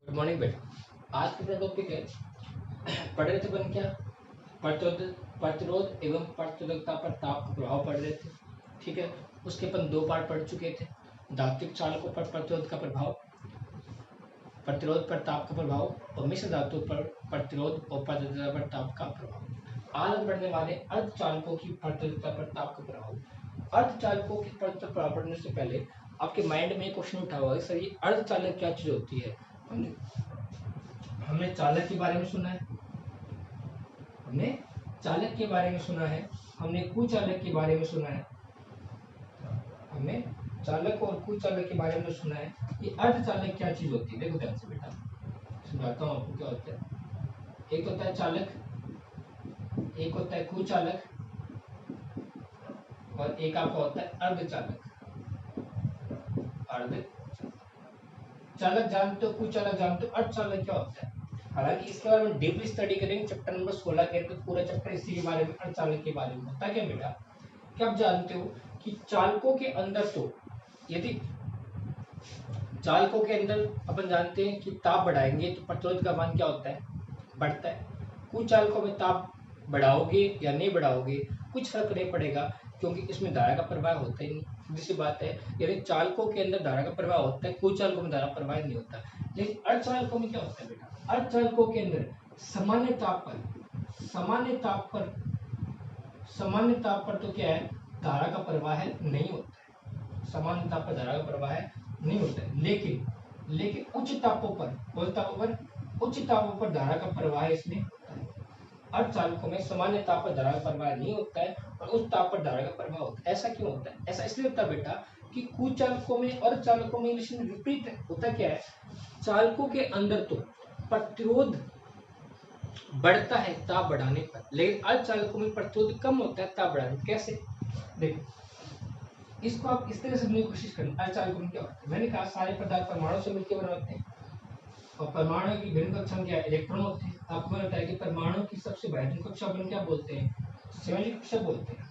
Good morning बेटा। आज का टॉपिक है पढ़ रहे थे अपन क्या प्रतिरोध एवं प्रतिरोधकता पर ताप का प्रभाव पढ़ रहे थे। ठीक है, उसके अपन दो पार्ट पढ़ चुके थे। धात्विक चालकों पर प्रतिरोध का प्रभाव, प्रतिरोध पर ताप का प्रभाव और मिश्र धातु पर प्रतिरोध और प्रतिरोधकता पर ताप का प्रभाव। आज हम पढ़ने वाले अर्धचालकों की प्रतिरोधकता पर ताप का प्रभाव। अर्धचालकों की प्रतिरोधकता प्रभाव पढ़ने से पहले आपके माइंड में एक क्वेश्चन उठा हुआ है, सर ये अर्धचालक क्या चीज होती है। हमने चालक के बारे में सुना है, हमने चालक के बारे में सुना है, हमने कुचालक के बारे में सुना है, हमने चालक और कुचालक के बारे में सुना है। ये अर्धचालक क्या चीज होती है, देखो ध्यान से बेटा, समझाता हूँ आपको क्या होता है। एक होता है चालक, एक होता है कुचालक और एक आपका होता है अर्धचालक। चालक जानते हो, कुचालक जानते हो, अर्धचालक क्या होता है। हालांकि इसके बारे में डीपली स्टडी करेंगे चैप्टर नंबर 16 के अंदर, पूरा चैप्टर इसी के बारे में, अर्धचालक के बारे में होता है क्या बेटा। क्या आप जानते हो कि चालकों के अंदर तो यदि चालकों के अंदर अपन जानते हैं कि ताप बढ़ाएंगे तो प्रतिरोध का मान क्या होता है, बढ़ता है। कुछ चालकों में ताप बढ़ाओगे या नहीं बढ़ाओगे कुछ फर्क नहीं पड़ेगा, क्योंकि इसमें धारा का प्रवाह होता ही नहीं। सीधी सी बात है, यदि चालकों के अंदर धारा का प्रवाह होता है, कुछ चालकों में धारा प्रवाह नहीं होता। लेकिन अर्धचालकों में क्या होता है बेटा, अर्धचालकों के अंदर सामान्य ताप पर सामान्य ताप पर तो क्या है, धारा का प्रवाह नहीं होता है। सामान्य ताप पर धारा का प्रवाह नहीं होता है, लेकिन उच्च तापों पर, कौन तापों पर, उच्च तापों पर धारा का प्रवाह इसमें होता है। अर्धचालकों में सामान्य ताप पर धारा का प्रवाह नहीं होता है और उच्च ताप पर धारा का प्रवाह होता है। ऐसा क्यों होता है? ऐसा इसलिए होता है बेटा कि कुचालकों में और चालकों में रिलेशन विपरीत है। होता क्या है, चालकों के अंदर तो प्रतिरोध बढ़ता है ताप बढ़ाने पर, लेकिन अर्धचालकों में प्रतिरोध कम होता है ताप बढ़ाने पर। कैसे, देखो इसको आप इस तरह समझने की कोशिश करें। अर्धचालकों में क्या होता है, मैंने कहा सारे पदार्थ परमाणु से मिलकर बने होते हैं और परमाणु की भिन्न कक्षा में क्या है, इलेक्ट्रॉन होते हैं। आपको मैंने बताया कि परमाणु की सबसे बाह्य कक्षा अपन क्या बोलते हैं, संयोजी कक्षा बोलते हैं।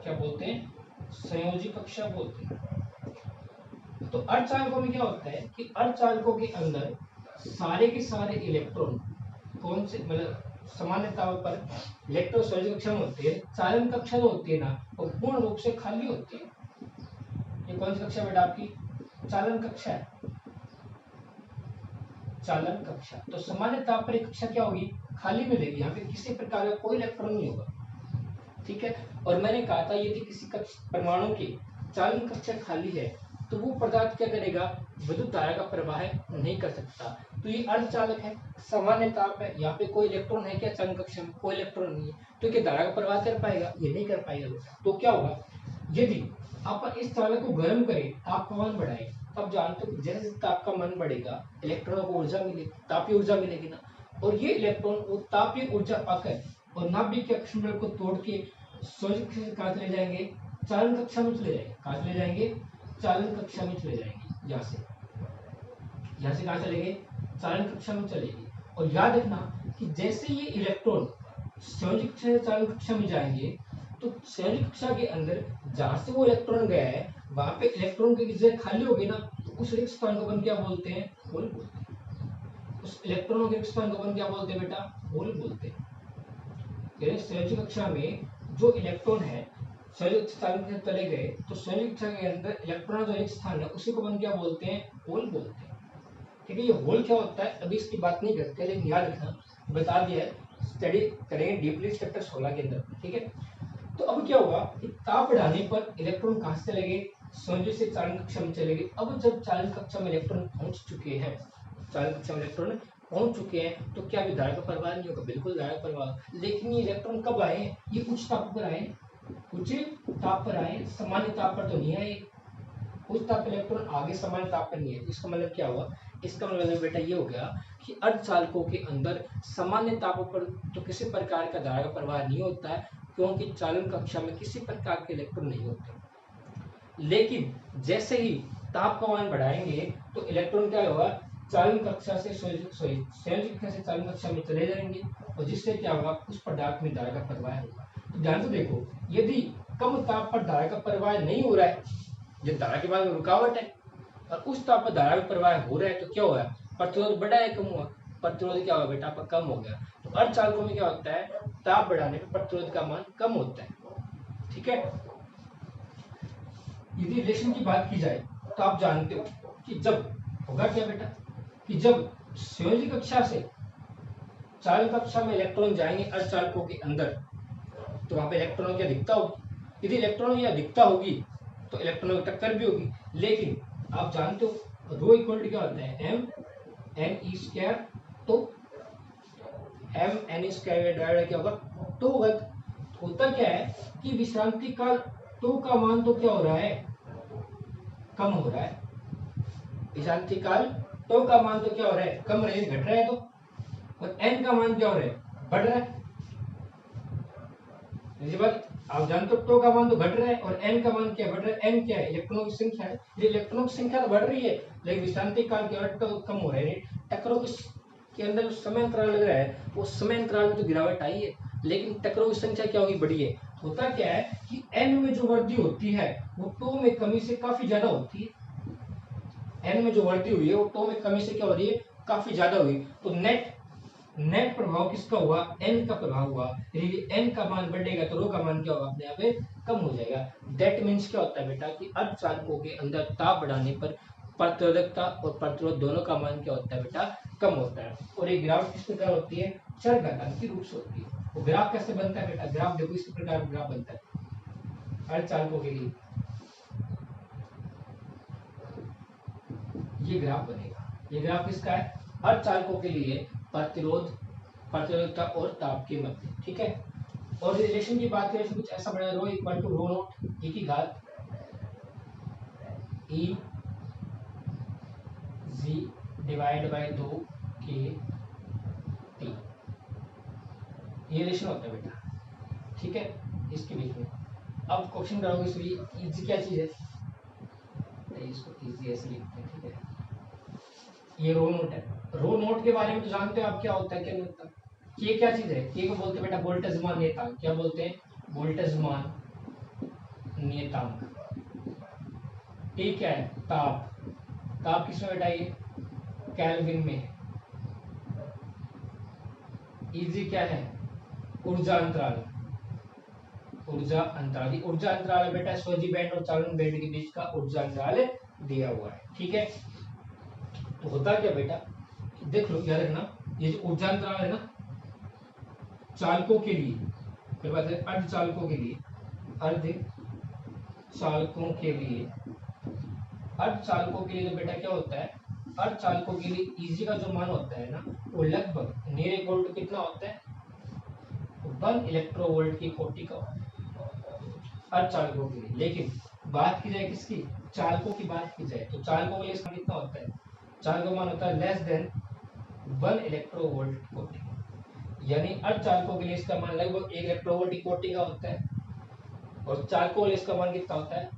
क्या बोलते हैं, संयोजी कक्षा बोलते हैं। तो अर्धचालकों में क्या होता है कि अर्धचालकों के अंदर सारे के सारे इलेक्ट्रॉन कौन से, मतलब सामान्य ताप पर इलेक्ट्रॉन संयोजी कक्षा में होते हैं। चालन कक्षा जो होती है ना, वो पूर्ण रूप से खाली होती है। ये कौन सी कक्षा बेटा आपकी, चालन कक्षा है, चालन कक्षा। तो सामान्य ताप पर कक्षा क्या होगी, खाली मिलेगी। यहाँ पे किसी प्रकार का कोई इलेक्ट्रॉन नहीं होगा, ठीक है। और मैंने कहा था यदि किसी परमाणु की चालन कक्षा खाली है तो वो पदार्थ क्या करेगा, विद्युत धारा का प्रवाह नहीं कर सकता। तो ये अर्धचालक है, सामान्य ताप है, यहाँ पे कोई इलेक्ट्रॉन है क्या, चालन कक्षा में कोई इलेक्ट्रॉन नहीं है, तो क्या धारा का प्रवाह कर पाएगा, ये नहीं कर पाएगा। तो क्या होगा, यदि आप इस चालक को गर्म करें, ताप का मान बढ़ाए, तब जानते हो जैसे ताप का मान बढ़ेगा इलेक्ट्रॉनों को ऊर्जा मिलेगी, तापीय ऊर्जा मिलेगी ना। और ये इलेक्ट्रॉन वो तापीय ऊर्जा पाकर और नाभिक के अक्षमंडल को तोड़ के कहाँ चले जाएंगे, चालन कक्षा में चले जाएंगे। कहाँ चले जाएंगे, चालन कक्षा में चले जाएंगे। यहाँ से कहाँ चलेंगे, चालन कक्षा में चलेगी। और याद रखना कि जैसे ये इलेक्ट्रॉन संयोजी कक्षा से चालन कक्षा में जाएंगे तो संयोजी कक्षा के अंदर जहां से वो इलेक्ट्रॉन गया है वहां पे इलेक्ट्रॉन की जगह खाली होगी ना, तो उस रिक्त स्थान को अपन क्या बोलते हैं, होल बोलते हैं। उस इलेक्ट्रॉनों के रिक्त स्थान को अपन क्या बोलते हैं बेटा, होल बोलते हैं। यानी संयोजी कक्षा में जो इलेक्ट्रॉन है संयोजी स्थान में चले गए तो संयोजी कक्षा के अंदर इलेक्ट्रॉन जो रिक्त स्थान है उसी को अपन क्या बोलते हैं, होल बोलते हैं। ठीक है, ये होल क्या होता है अभी इसकी बात नहीं करते, लेकिन याद रखना बता दिया है, स्टडी करेंगे डीपली चैप्टर 16 के अंदर, ठीक है। तो अब क्या होगा कि ताप बढ़ाने पर इलेक्ट्रॉन कहां से चले गए, संयोजी से चालन कक्षा में चले गए। अब जब चालन कक्षा में इलेक्ट्रॉन पहुंच चुके हैं, चालन कक्षा में इलेक्ट्रॉन पहुंच चुके हैं तो क्या अभी धारा का प्रवाह नहीं होगा, बिल्कुल धारा का प्रवाह। लेकिन ये इलेक्ट्रॉन कब आए, ये उच्च ताप पर आए, उच्च ताप पर आए, सामान्य ताप पर तो नहीं आए। उच्च ताप इलेक्ट्रॉन आगे सामान्य ताप पर नहीं है। इसका मतलब क्या हुआ, इसका मतलब बेटा ये हो गया कि अर्धचालकों के अंदर सामान्य तापों पर तो किसी प्रकार का धारा का प्रवाह नहीं होता है, क्योंकि चालन कक्षा में किसी प्रकार के इलेक्ट्रॉन नहीं होते। लेकिन जैसे ही ताप का मान बढ़ाएंगे तो इलेक्ट्रॉन क्या होगा, चालन कक्षा से संयोजी कक्षा से चालन कक्षा में चले जाएंगे और जिससे क्या होगा, उस पदार्थ में धारा का प्रवाह होगा। तो ध्यान से देखो, यदि कम ताप पर धारा का प्रवाह नहीं हो रहा है, ये धारा के बाद में रुकावट है, और उस ताप पर धारा का प्रवाह हो रहा है तो क्या हो रहा है, प्रतिरोध बढ़ा है कम हुआ, प्रतिरोध क्या हुआ बेटा आपका कम हो गया। तो अर्धचालकों में क्या होता है, ताप बढ़ाने पर प्रतिरोध का मान कम होता है। ठीक है, यदि रिलेशन की बात की जाए तो आप जानते हो कि जब होगा क्या बेटा कि जब संयोजी कक्षा से चालन कक्षा में इलेक्ट्रॉन जाएंगे अर्धचालकों के अंदर, तो वहां पे इलेक्ट्रॉनों की अधिकता होगी। यदि इलेक्ट्रॉनों की अधिकता होगी तो इलेक्ट्रॉनों की टक्कर भी होगी। लेकिन आप जानते हो रो इक्वल टू क्या होता है, एम एन ई स्क्वायर। तो m n e square divide क्या होगा, तो होता क्या है कि विश्रांति काल तो का मान तो क्या हो रहा है, कम हो रहा है। विश्रांति काल तो का मान तो क्या हो रहा है, कम रहे, घट रहा है। तो और एन का मान क्या हो रहा है, बढ़ रहा है। बात आप जानते हो टो का मान तो घट रहा है और एन का मान क्या बढ़ रहा है, एन क्या है, इलेक्ट्रॉनों की संख्या है। ये इलेक्ट्रॉनों की संख्या तो बढ़ रही है लेकिन विश्रांति काल के तो कम हो रहा है। टक्करों के अंदर जो समय अंतराल लग रहा है वो समय अंतराल में तो गिरावट आई है, लेकिन टक्करों की संख्या क्या होगी, बढ़ी है। होता क्या है कि एन में जो वृद्धि होती है वो टो में कमी से काफी ज्यादा होती है। एन में जो वृद्धि हुई है वो टो में कमी से क्या हो रही है, काफी ज्यादा हुई। तो नेट प्रभाव किसका हुआ, एन का प्रभाव हुआ। यदि एन का मान बढ़ेगा तो रो का मान क्या होगा, अपने आप कम हो जाएगा। दैट मीन्स क्या होता है बेटा कि अर्धचालकों के अंदर ताप बढ़ाने पर प्रतिरोधकता और प्रतिरोध दोनों का मान क्या होता है बेटा, कम होता है। और ये ग्राफ किस प्रकार होती है, चरघातांकी रूप से होती है। वो ग्राफ कैसे बनता है बेटा, ग्राफ देखो इस प्रकार ग्राफ बनता है अर्धचालकों के लिए। ये ग्राफ बनेगा, ये ग्राफ किसका है, अर्धचालकों के लिए प्रतिरोध, प्रतिरोधकता और ताप के मध्य। ठीक है, और रिलेशन की बात करें तो कुछ ऐसा बना, rho equal to row not ई की घात ई जी डिवाइड बाय 2 के टी, ये रिलेशन होता है बेटा। ठीक है, इसके बीच में अब क्वेश्चन करोगे इसलिए इजी क्या चीज है, इसको इजी ऐसे लिखते हैं। ठीक है, ये रो नोट है। रो नोट के बारे में तो जानते हो आप क्या होता है क्या नहीं होता, ये क्या चीज है, के को बोलते हैं बेटा वोल्टेज मान नियतांक। क्या बोलते हैं, वोल्टेज मान नियतांक। टी क्या है, ताप। ताप किसमें बेटा, ये केल्विन में है। इजी क्या है, ऊर्जा अंतराल। ऊर्जा अंतराल, ऊर्जा अंतराल बेटा सोजी बैंड और चालन बैंड के बीच का ऊर्जा अंतराल दिया हुआ है। ठीक है, तो होता क्या बेटा, देख लो याद रखना, ये जो ऊर्जा अंतराल है ना चालकों के लिए, फिर बात है अर्धचालकों के लिए, अर्धचालकों के लिए, अर्धचालकों के लिए तो बेटा क्या होता है, अर्धचालकों के लिए इजी का जो मान होता है ना वो लगभग नियर इक्वल टू कितना होता है, 1 इलेक्ट्रोवोल्ट की कोटि का अर्धचालकों के लिए। लेकिन बात की जाए किसकी, चालकों की बात की जाए तो चालकों के लिए इसका कितना होता है, चालकों का मान होता है लेस देन 1 इलेक्ट्रोवोल्ट की कोटि। यानी अर्धचालकों के लिए इसका मान लगभग 1 इलेक्ट्रोवोल्ट की कोटि का होता है और चालकों के लिए इसका मान कितना होता है,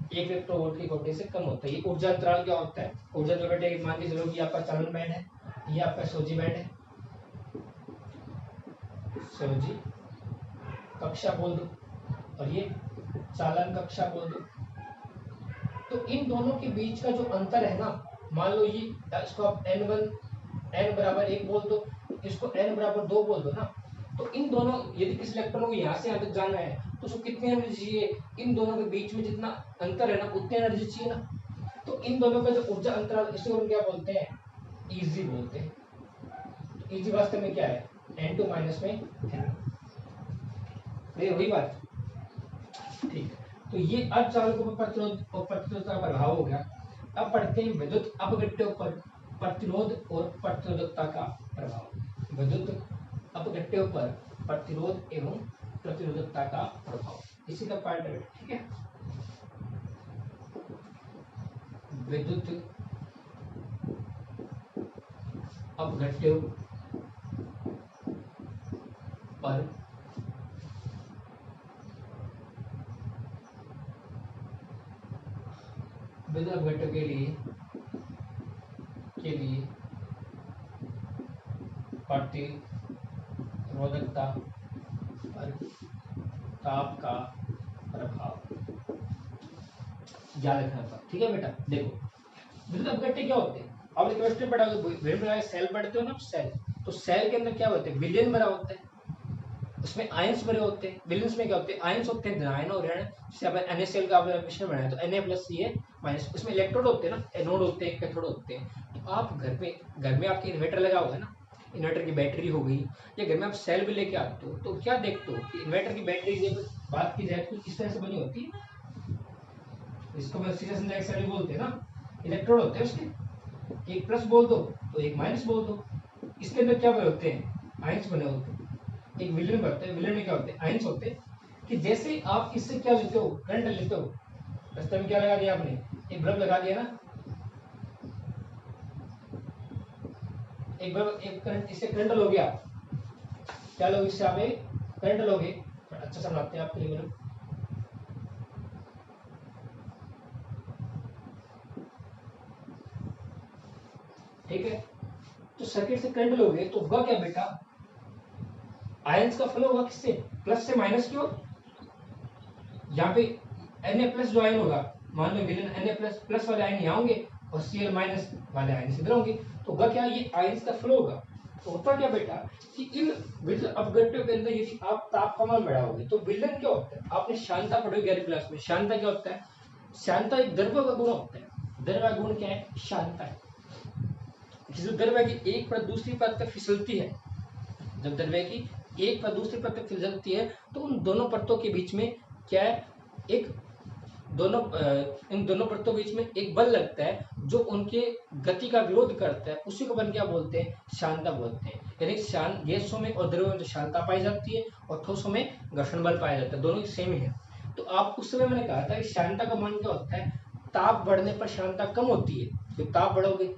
1 इलेक्ट्रोवोल्ट की कोटि से कम होता है। ये ऊर्जा अंतराल क्या होता है, ऊर्जा जो बेटे मान के चलो कि आपका चालन बैंड है, ये आपका सोजी बैंड है, सोजी कक्षा बोल दो और ये चालन कक्षा बोल दो। तो इन दोनों के बीच का जो अंतर है ना, मान लो ये इसको आप n1 n बराबर 1 बोल दो, इसको n बराबर 2 बोल दो ना। तो इन दोनों यदि किसी इलेक्ट्रॉन को यहाँ से यहाँ तक जाना है तो उसको कितनी एनर्जी चाहिए, इन दोनों के बीच में जितना अंतर है ना उतनी एनर्जी चाहिए ना। तो इन दोनों का जो ऊर्जा अंतराल इसको हम क्या बोलते हैं, इजी बोलते हैं। तो इजी वास्तव में क्या है, n2 माइनस में n। ये वही बात, ठीक है। तो ये अर्धचालकों पर प्रतिरोध और प्रतिरोधकता का प्रभाव हो गया। अब पढ़ते हैं विद्युत अपघट्यों पर प्रतिरोध और प्रतिरोधकता का प्रभाव। विद्युत अपघट्यों पर प्रतिरोध एवं प्रतिरोधकता का प्रभाव, इसी का पार्ट है। ठीक है, विद्युत अपघट्यों पर विद्युत अपघट्यों के लिए प्रतिरोधकता पर ताप का प्रभाव याद रखना था। ठीक है बेटा, देखो विद्युत अपघट्य क्या होते हैं, आपने केमिस्ट्री पढ़ा होगा, विभिन्न प्रकार के सेल पढ़ते हो ना, सेल, तो सेल के अंदर क्या होते हैं, विलयन भरा होता है, उसमें आयंस भरे होते हैं। विलयंस में क्या होते हैं, आयंस होते हैं धनायन और ऋण। जैसे अपन NaCl का मिश्रण बनाया तो Na+Ca-, उसमें इलेक्ट्रोड होते हैं ना, एनोड होते हैं, कैथोड होते हैं। तो आप घर में आपके इन्वर्टर लगा हुआ है ना, इन्वर्टर की बैटरी हो गई, या घर में आप सेल भी लेके आते हो, तो क्या देखते हो कि इन्वर्टर की बैटरी जब बात की जाए तो किस तरह से बनी होती है, इसको ऑक्सीजन डाइऑक्साइड भी बोलते हैं ना, इलेक्ट्रोड होते हैं उसके, एक प्लस बोल दो तो एक माइनस बोल दो। इसके अंदर क्या बने होते हैं, आयंस बने होते हैं। एक विलयन बनता है, विलयन में क्या होते हैं, आयंस होते हैं। कि जैसे आप इससे क्या लेते हो, करंट लेते हो, रास्ते में क्या लगा दिया आपने, एक बल्ब लगा दिया ना, एक बल्ब, एक करंट, इससे करंट लोगे आप, क्या लोगे इससे, आप एक करंट लोगे। अच्छा समझाते हैं आपके लिए बल्ब, ठीक है। तो सर्किट से करंट लोगे तो होगा क्या बेटा, आयंस का फ्लो होगा किससे, प्लस से माइनस की ओर। यहाँ पे Na+ जो आयन होगा, मान लो विलेन Na+ प्लस वाले आयन यहाँ होंगे और Cl- वाले आयन इधर होंगे, तो होगा क्या, ये आयंस का फ्लो होगा। तो होता क्या बेटा कि इन विलेन अपघट्टों के अंदर यदि आप तापमान बढ़ाओगे तो विलेन क्या होता है, आपने शांता पढ़ी 11वीं क्लास में, शांता क्या होता है, शांता एक द्रव्य का गुण होता है। द्रव्य का गुण क्या है, शांता है। किसी द्रव्य की एक परत दूसरी परत तक फिसलती है, जब द्रव्य की एक परत दूसरी परत तक फिसलती है तो उन दोनों परतों के बीच में क्या है, एक इन दोनों परतों के बीच में एक बल लगता है जो उनके गति का विरोध करता है, उसी को अपन क्या बोलते हैं, शांता बोलते हैं। यानी शांत गैसों में और द्रव्यों में तो शांता पाई जाती है और ठोसों में घर्षण बल पाया जाता है, दोनों सेम ही है। तो आप उस समय मैंने कहा था कि शांता का मान क्या होता है, ताप बढ़ने पर शांता कम होती है, जब ताप बढ़ोगे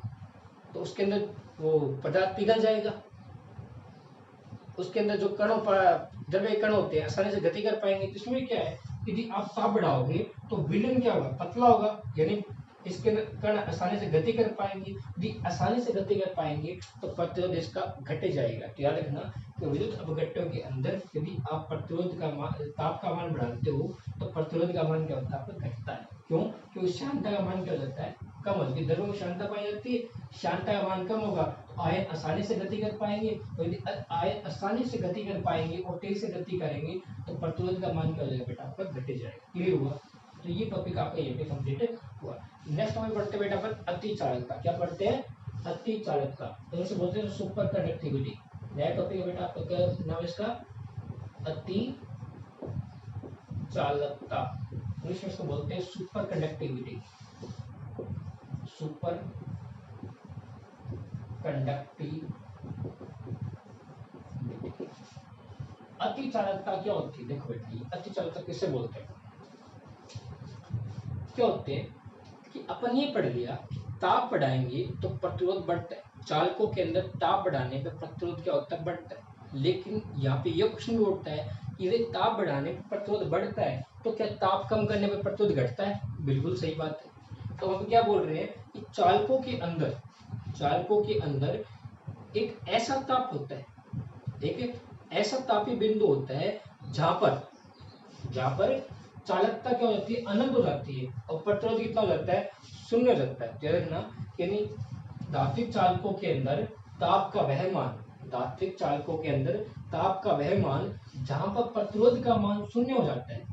तो उसके अंदर वो पदार्थ पिघल जाएगा, उसके अंदर जो कणों पर द्रव्य कण होते हैं आसानी से गति कर पाएंगे। तो इसमें क्या है, यदि आप ताप बढ़ाओगे तो विलयन क्या होगा, पतला होगा, यानी इसके अंदर कण आसानी से गति कर पाएंगे। यदि आसानी से गति कर पाएंगे तो प्रतिरोध इसका घट जाएगा। तो याद रखना कि विद्युत अपघट्टों के अंदर यदि आप प्रतिरोध का मान, ताप का मान बढ़ाते हो तो प्रतिरोध का मान क्या होता है, आपका घटता है। क्यों, क्योंकि शांता का मान क्या हो जाता है, कम होती है, द्रव्यों में शांता पाई जाती है, शांता का मान कम होगा तो आयन आसानी से गति कर पाएंगे, और यदि आयन आसानी से गति कर पाएंगे और तेज से गति करेंगे तो प्रतिरोध का मान क्या हो जाएगा बेटा, आपका घट जाएगा। क्लियर हुआ, तो ये टॉपिक आपका ये पे कंप्लीट हुआ। नेक्स्ट टॉपिक पढ़ते बेटा अपन अति चालकता। क्या पढ़ते हैं, अति चालकता, तो इसे बोलते हैं सुपर कंडक्टिविटी। नया टॉपिक है बेटा आपका, क्या नाम इसका, अति चालकता, इंग्लिश में इसको बोलते हैं सुपर कंडक्टिविटी, सुपर कंडक्टिविटी। अति चालकता क्या होती है, देखो बेटा ये अति चालकता किससे बोलते हैं, क्या होते हैं कि अपन ये पढ़ लिया ताप बढ़ाएंगे तो प्रतिरोध बढ़ता है, चालकों के अंदर ताप बढ़ाने पे प्रतिरोध क्या होता है, बढ़ता है। लेकिन यहाँ पे ये क्वेश्चन भी उठता है कि यदि ताप बढ़ाने पे प्रतिरोध बढ़ता है तो क्या ताप कम करने पे प्रतिरोध घटता है, बिल्कुल सही बात है। तो हम क्या बोल रहे हैं कि चालकों के अंदर एक ऐसा ताप होता है, एक ऐसा तापी बिंदु होता है जहां पर चालकता क्या हो जाती है, अनंत हो जाती है और प्रतिरोध कितना हो जाता है, शून्य हो जाता है। याद रखना, यानी धात्विक चालकों के अंदर ताप का वह मान, धात्विक चालकों के अंदर ताप का वह मान जहां पर प्रतिरोध का मान शून्य हो जाता है,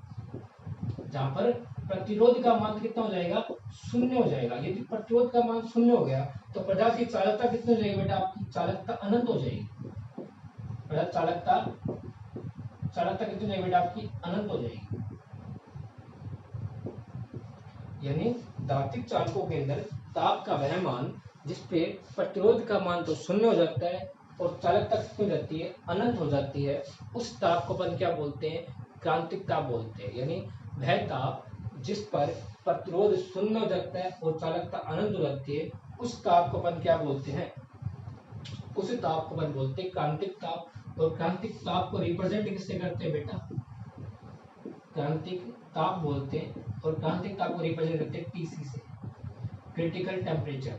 जहां पर प्रतिरोध का मान कितना हो जाएगा, शून्य हो जाएगा। यदि प्रतिरोध का मान शून्य हो गया तो पदार्थ की चालकता कितनी हो जाएगी बेटा, आपकी चालकता अनंत हो जाएगी। पदार्थ चालकता कितनी हो जाएगी बेटा, आपकी अनंत हो जाएगी। यानी धात्विक चालकों के अंदर ताप का वह मान जिसपे प्रतिरोध का मान तो शून्य हो जाता है और चालकता कितनी हो जाती है, अनंत हो जाती है, उस ताप को अपन क्या बोलते हैं, क्रांतिक ताप बोलते हैं। यानी वह ताप जिस पर प्रतिरोध शून्य हो जाता है और चालकता अनंत हो जाती है, उस ताप को अपन क्या बोलते हैं, उस ताप को अपन बोलते हैं क्रांतिक ताप। और क्रांतिक ताप को रिप्रेजेंट किससे करते हैं बेटा, क्रांतिक ताप बोलते हैं, और क्रांतिक ताप को रिप्रेजेंट करते हैं टीसी से, क्रिटिकल टेम्परेचर।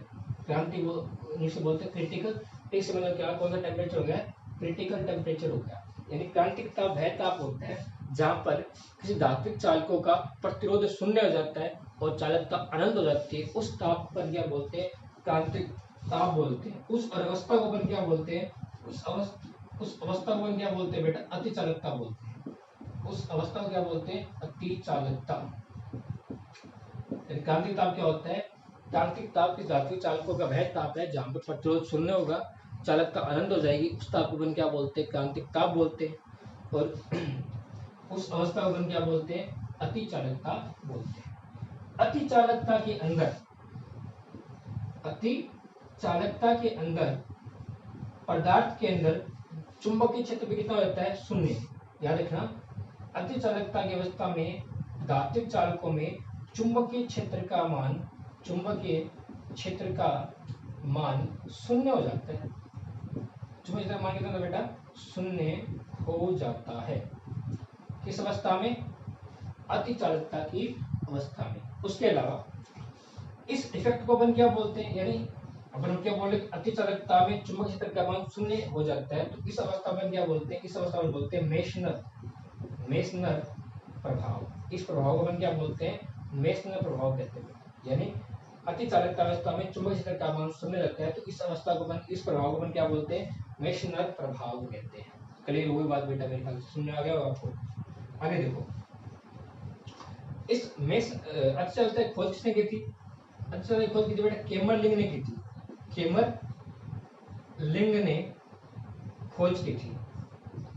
क्रांति वो इंग्लिश में बोलते हैं क्रिटिकल, टी से मतलब क्या, कौन सा टेम्परेचर हो गया, क्रिटिकल टेम्परेचर हो गया। यानी क्रांतिक ताप वह ताप होता है जहां पर किसी धात्विक चालकों का प्रतिरोध शून्य हो जाता है और चालकता अनंत हो जाती है, उस ताप पर क्या बोलते हैं, क्रांतिक ताप बोलते हैं। उस अवस्था को अपन क्या बोलते हैं? उस अवस्था को अपन क्या बोलते हैं बेटा? अति चालकता बोलते हैं। उस अवस्था को क्या बोलते हैं? अति चालकता। क्रांतिक ताप क्या होता है? क्रांतिक ताप किस धातु चालकों का वह ताप है जहां पर प्रतिरोध शून्य होगा, चालकता अनंत हो जाएगी, उस ताप को अपन क्या बोलते हैं? क्रांतिक ताप बोलते हैं। और उस अवस्था को अपन क्या बोलते हैं? अति चालकता बोलते हैं। अति चालकता के अंदर, अति चालकता के अंदर पदार्थ के अंदर चुंबकीय क्षेत्र कितना होता है? शून्य। याद रखना, अति चालकता की अवस्था में धात्विक चालकों में चुंबकीय क्षेत्र का मान, चुंबकीय क्षेत्र का मान शून्य हो जाता है। चुंबकीय क्षेत्र का मान कितना होता है बेटा? शून्य हो जाता है। किस अवस्था में? अति चालकता की अवस्था में। उसके अलावा इस इफेक्ट को अपन क्या बोलते हैं? यानी अपन क्या बोले? अति चालकता में चुंबकीय क्षेत्र का मान शून्य हो जाता है, तो इस अवस्था में क्या बोलते हैं? इस अवस्था में बोलते हैं मेसनर, मेसनर प्रभाव। इस प्रभाव को अपन क्या बोलते हैं? मेसनर प्रभाव कहते हैं। यानी अति चालकता अवस्था में चुंबकीय क्षेत्र का मान शून्य रहता है, तो इस अवस्था को अपन, इस प्रभाव को अपन क्या बोलते हैं? मेसनर प्रभाव कहते हैं। क्लियर हुई बात बेटा? मेरे ख्याल से सुनने आ गया होगा आपको। आगे देखो, इस मेस अति चालकता की खोज किसने की थी? अति चालकता की खोज की थी बेटा केमरलिंग ने की थी। केमरलिंग ने खोज की थी।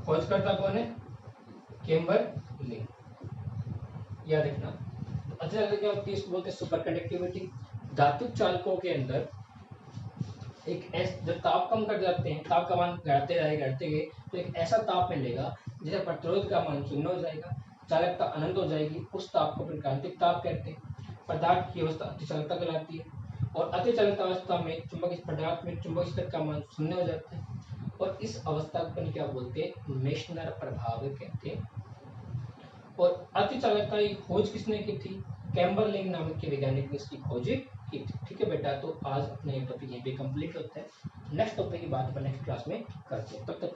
खोजकर्ता कौन है? केमरलिंग। याद रखना। अति चालकता क्या होती है? इसको बोलते हैं सुपर कंडक्टिविटी। धातुक चालकों के अंदर एक जब ताप कम कर जाते हैं, ताप का मान घटते गए तो एक ऐसा ताप मिलेगा जिसे प्रतिरोध का मान शून्य हो जाएगा, चालकता अनंत हो जाएगी, उस ताप को क्रांतिक ताप कहते हैं। पदार्थ की अवस्था अति चालकता कहलाती है, और अति चालकता अवस्था में चुंबकीय पदार्थ में चुंबकीय क्षेत्र का मान शून्य हो जाता है, और इस अवस्था को क्या बोलते हैं? मेसनर प्रभाव कहते हैं। और अति चालकता की खोज किसने की थी? कैम्बरलिंग नामक के वैज्ञानिक ने इसकी खोज की थी। ठीक है बेटा, तो आज अपना ये टॉपिक यहीं पे कंप्लीट होता है। नेक्स्ट टॉपिक की बात अपन नेक्स्ट क्लास में करते हैं। तब तक